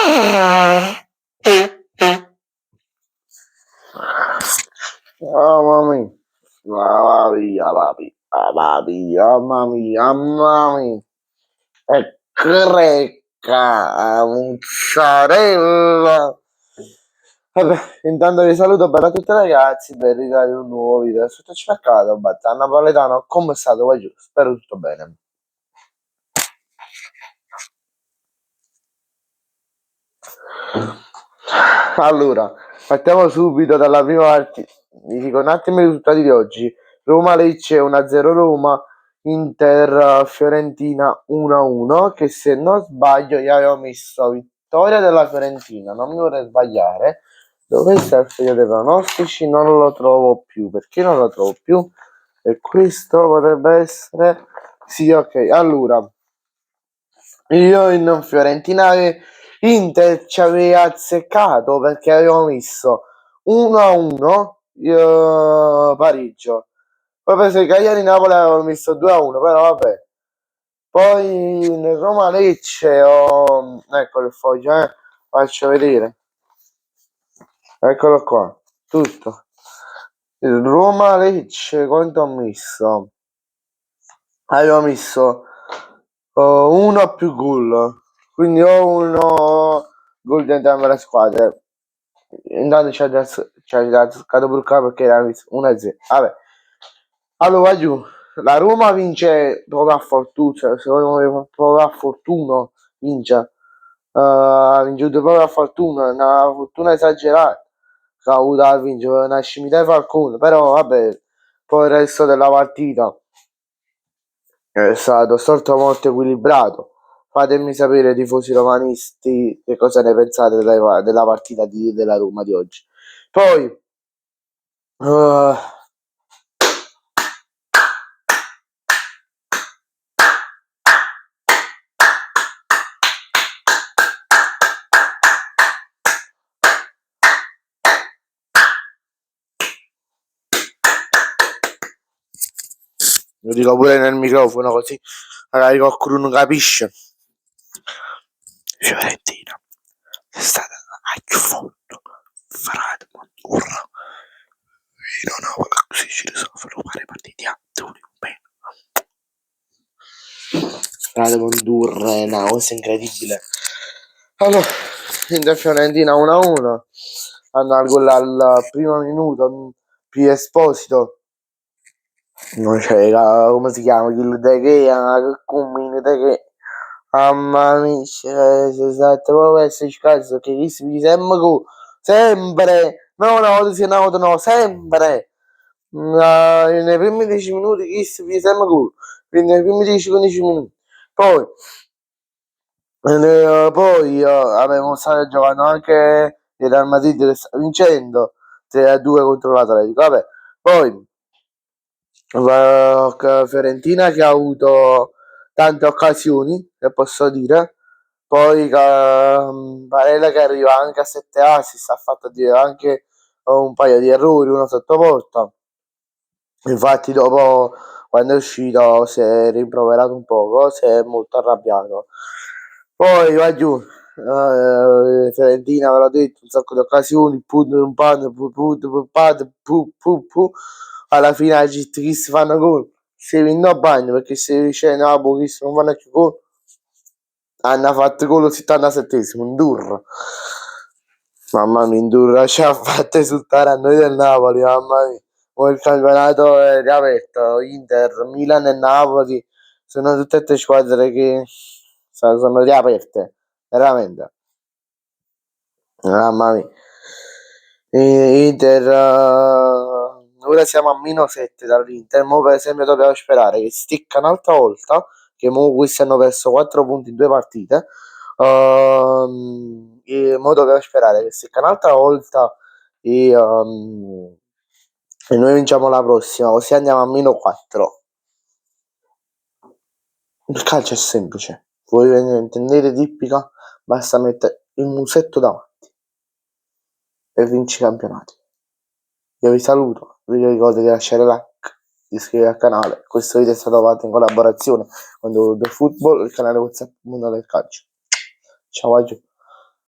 Mamma mia, mamma mia, mamma mia, mamma mia, mamma mia. E greca, mozzarella. Vabbè, intanto vi saluto bene a tutti ragazzi, per ritrovare un nuovo video sul cercato, batta napoletano, come state qua giù? Spero tutto bene. Allora, partiamo subito dalla prima partita. Vi dico un attimo i risultati di oggi. Roma-Lecce 1-0 Roma, Inter-Fiorentina 1-1, che se non sbaglio io avevo messo vittoria della Fiorentina, non mi vorrei sbagliare. Dove sta il foglio dei pronostici? Non lo trovo più. Perché non lo trovo più? E questo potrebbe essere... Sì, ok. Allora, io in Fiorentina Inter ci aveva azzeccato perché avevo messo 1-1 pareggio. Poi per i Cagliari-Napoli avevo messo 2-1, però vabbè. Poi in Roma-Lecce eccolo il foglio, faccio vedere. Eccolo qua, tutto. Il Roma-Lecce, quanto ho messo? Avevo messo uno più gol, quindi ho uno gol di entrambe le squadre. Intanto c'è da scatto pure qua perché era 1-0. Vabbè, allora giù, la Roma vince proprio a fortuna, secondo me proprio a fortuna vince. Ha vinto proprio a fortuna, una fortuna esagerata che ha avuto a vincere una scimità di Falcone, però vabbè, poi il resto della partita è stato storto molto equilibrato. Fatemi sapere, tifosi romanisti, che cosa ne pensate della partita della Roma di oggi. Poi, lo dico pure nel microfono così magari qualcuno non capisce. Fiorentina è stata a più fondo farà Mandurra e non ho così ci risolvono fare partiti a tutti bene. Frate Mandurra è una cosa incredibile. Allora, Inter Fiorentina 1-1, hanno al gol al primo minuto più Esposito. Non c'è, come si chiama? Il De Gea, che combina De Gea. Mamma mia, esatto, proprio esserci caso che chi si sempre go, sempre, no, una volta sì, una volta no, sempre. Nei primi 10 minuti chi si sempre go, quindi nei primi 10-15 minuti. Poi abbiamo stato giocando anche il Real Madrid che sta vincendo 3-2 contro l'Atletico. Vabbè, poi Fiorentina che ha avuto tante occasioni, che posso dire. Poi Barella che arriva anche a 7 assist, ha fatto anche un paio di errori, uno sotto porta. Infatti dopo, quando è uscito, si è rimproverato un poco, si è molto arrabbiato. Poi va giù, Fiorentina, ve l'ho detto, un sacco di occasioni, alla fine la GT che si fanno gol, si vincono a bagno perché se c'è Napoli che non fanno più gol, hanno fatto gol al 77esimo, un durro. Mamma mia, Indurra ci ha fatto esultare a noi del Napoli, mamma mia. Poi il campionato è riaperto, Inter, Milan e Napoli sono tutte e tre squadre che sono riaperte, veramente. Mamma mia. Inter, ora siamo a -7 dall'Inter, mo per esempio dobbiamo sperare che sticca un'altra volta, che mo questi hanno perso 4 punti in 2 partite, e mo dobbiamo sperare che sticca un'altra volta e noi vinciamo la prossima, così andiamo a -4. Il calcio è semplice, voi intendete tipica, basta mettere il musetto davanti e vinci i campionati. Io vi saluto, vi ricordo di lasciare like, di iscrivervi al canale. Questo video è stato fatto in collaborazione con The Football, il canale WhatsApp Mondo del Calcio. Ciao a tutti.